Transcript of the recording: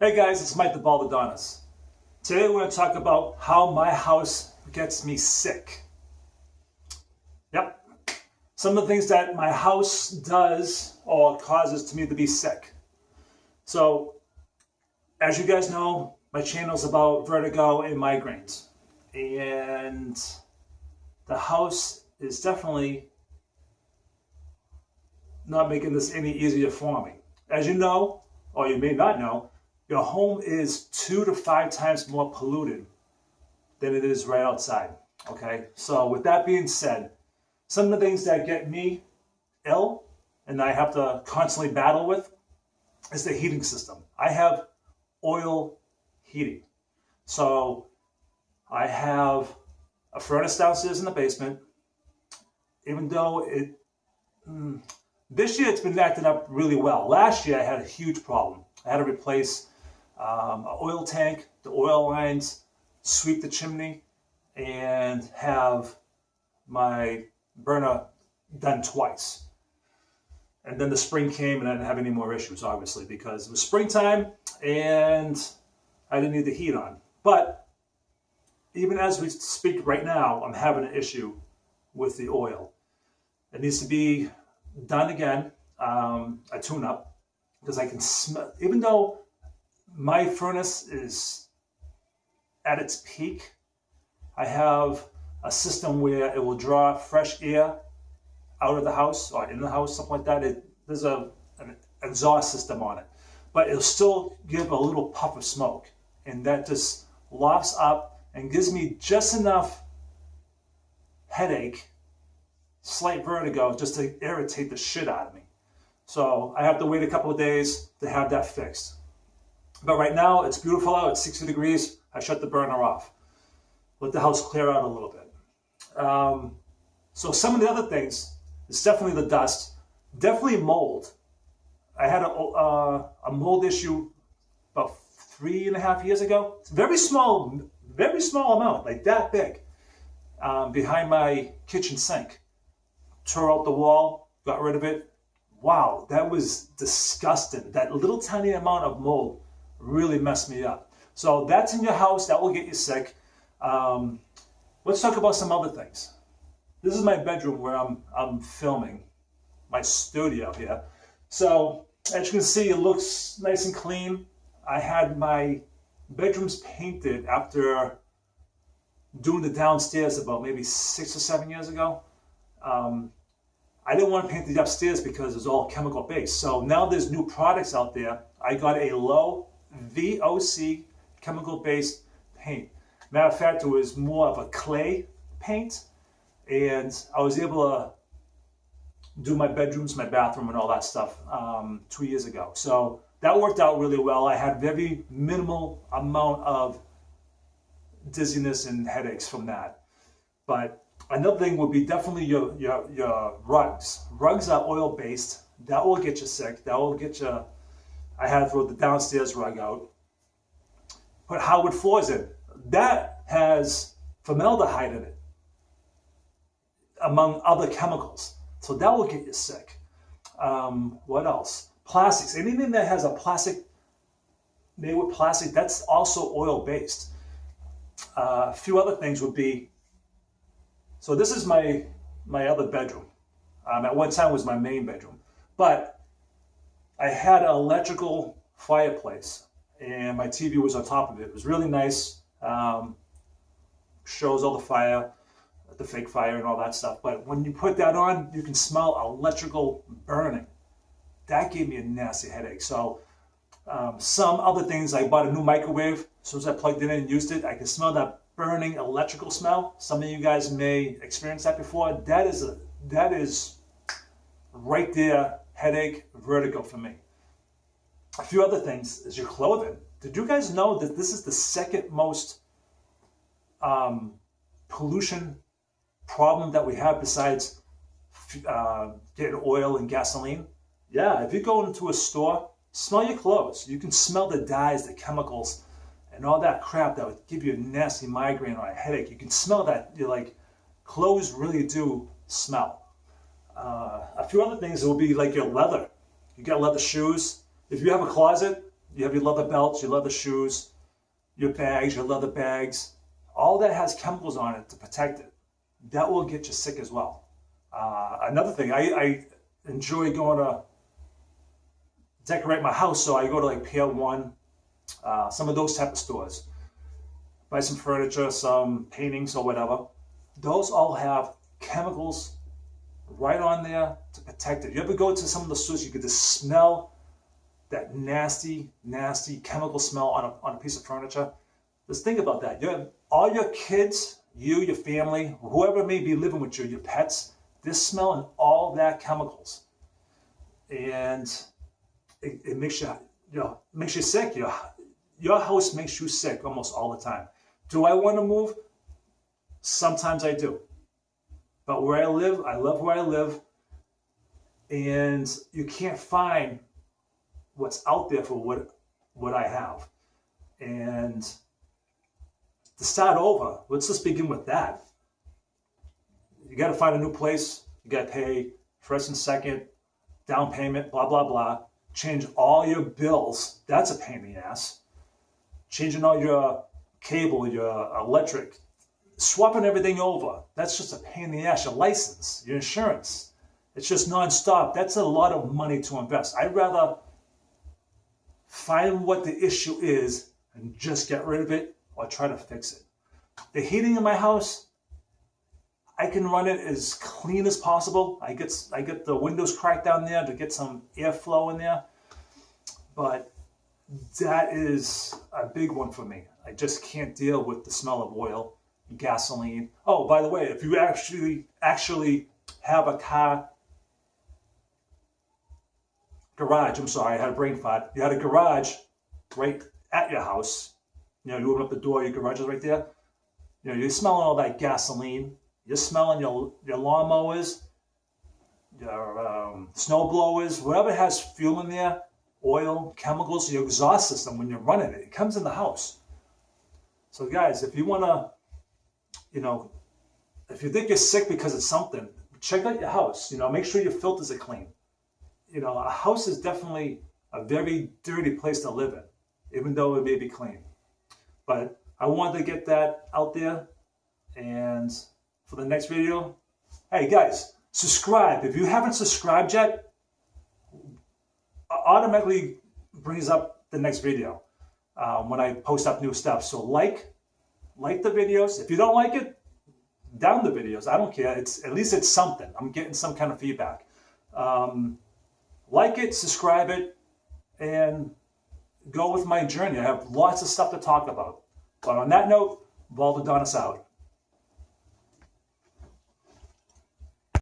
Hey guys, it's Mike the Baldadonis. Today we're going to talk about how my house gets me sick. Yep, some of the things that my house does or causes to me to be sick. So, as you guys know, my channel is about vertigo and migraines. And the house is definitely not making this any easier for me. As you know, or you may not know, your home is 2 to 5 times more polluted than it is right outside. Okay, so with that being said, some of the things that get me ill and I have to constantly battle with is the heating system. I have oil heating. So I have a furnace downstairs in the basement. Even though this year it's been acting up really well. Last year I had a huge problem. I had to replace an oil tank, the oil lines, sweep the chimney, and have my burner done twice. And then the spring came and I didn't have any more issues, obviously, because it was springtime and I didn't need the heat on. But even as we speak right now, I'm having an issue with the oil. It needs to be done again, a tune-up, because I can smell, even though my furnace is at its peak, I have a system where it will draw fresh air out of the house or in the house, something like that. There's an exhaust system on it, but it'll still give a little puff of smoke, and that just lofts up and gives me just enough headache, slight vertigo, just to irritate the shit out of me. So I have to wait a couple of days to have that fixed. But right now, it's beautiful out, it's 60 degrees. I shut the burner off. Let the house clear out a little bit. So some of the other things, it's definitely the dust, definitely mold. I had a mold issue about 3.5 years ago. It's a very small amount, like that big, behind my kitchen sink. Tore out the wall, got rid of it. Wow, that was disgusting. That little tiny amount of mold really messed me up. So that's in your house, that will get you sick. Let's talk about some other things. This is my bedroom where I'm filming, my studio here. So as you can see, it looks nice and clean. I had my bedrooms painted after doing the downstairs about maybe 6 or 7 years ago. I didn't want to paint the upstairs because it's all chemical based. So now there's new products out there. I got a low VOC chemical based paint. Matter of fact, it was more of a clay paint, and I was able to do my bedrooms, my bathroom, and all that stuff 2 years ago. So that worked out really well. I had very minimal amount of dizziness and headaches from that. But another thing would be definitely your rugs. Rugs are oil based. That will get you sick. That will get you. I had to throw the downstairs rug out. Put hardwood floors in. That has formaldehyde in it, among other chemicals. So that will get you sick. What else? Plastics. Anything that has a plastic, made with plastic, that's also oil based. A few other things would be, so this is my other bedroom. At one time was my main bedroom. But I had an electrical fireplace and my TV was on top of it. It was really nice. Shows all the fire, the fake fire and all that stuff. But when you put that on, you can smell electrical burning. That gave me a nasty headache. So some other things, I bought a new microwave. As soon as I plugged it in and used it, I could smell that burning electrical smell. Some of you guys may experience that before. That is right there, headache, vertigo for me. A few other things is your clothing. Did you guys know that this is the second most pollution problem that we have besides getting oil and gasoline? Yeah, if you go into a store, smell your clothes. You can smell the dyes, the chemicals, and all that crap that would give you a nasty migraine or a headache. You can smell that. You're like, clothes really do smell. A few other things will be like your leather. You got leather shoes. If you have a closet, You have your leather belts, your leather shoes, your bags, your leather bags. All that has chemicals on it to protect it. That will get you sick as well. Another thing, I enjoy going to decorate my house, so I go to like Pier 1, some of those type of stores. Buy some furniture, some paintings or whatever. Those all have chemicals right on there to protect it. You ever go to some of the stores, you could just smell that nasty, nasty chemical smell on a piece of furniture? Just think about that. All your kids, you, your family, whoever may be living with you, your pets, they're smelling all that chemicals. And it makes you sick. Your house makes you sick almost all the time. Do I want to move? Sometimes I do. But where I live, I love where I live. And you can't find what's out there for what I have. And to start over, let's just begin with that. You got to find a new place. You got to pay first and second, down payment, blah, blah, blah. Change all your bills. That's a pain in the ass. Changing all your cable, your electric, swapping everything over. That's just a pain in the ass. Your license, your insurance. It's just nonstop. That's a lot of money to invest. I'd rather find what the issue is and just get rid of it or try to fix it. The heating in my house, I can run it as clean as possible. I get the windows cracked down there to get some airflow in there. But that is a big one for me. I just can't deal with the smell of oil, gasoline. Oh, by the way, if you actually have a car garage, I'm sorry, I had a brain fart. You had a garage right at your house. You open up the door, your garage is right there. You're smelling all that gasoline. You're smelling your lawnmowers, your snow blowers, whatever has fuel in there, oil, chemicals, your exhaust system when you're running it. It comes in the house. So guys, if you want to, if you think you're sick because of something, check out your house. Make sure your filters are clean. A house is definitely a very dirty place to live in, even though it may be clean. But I wanted to get that out there. And for the next video, hey guys, subscribe. If you haven't subscribed yet, automatically brings up the next video when I post up new stuff. So like the videos. If you don't like it, down the videos. I don't care. At least it's something. I'm getting some kind of feedback. Like it, subscribe it, and go with my journey. I have lots of stuff to talk about. But on that note, Valdadonis out.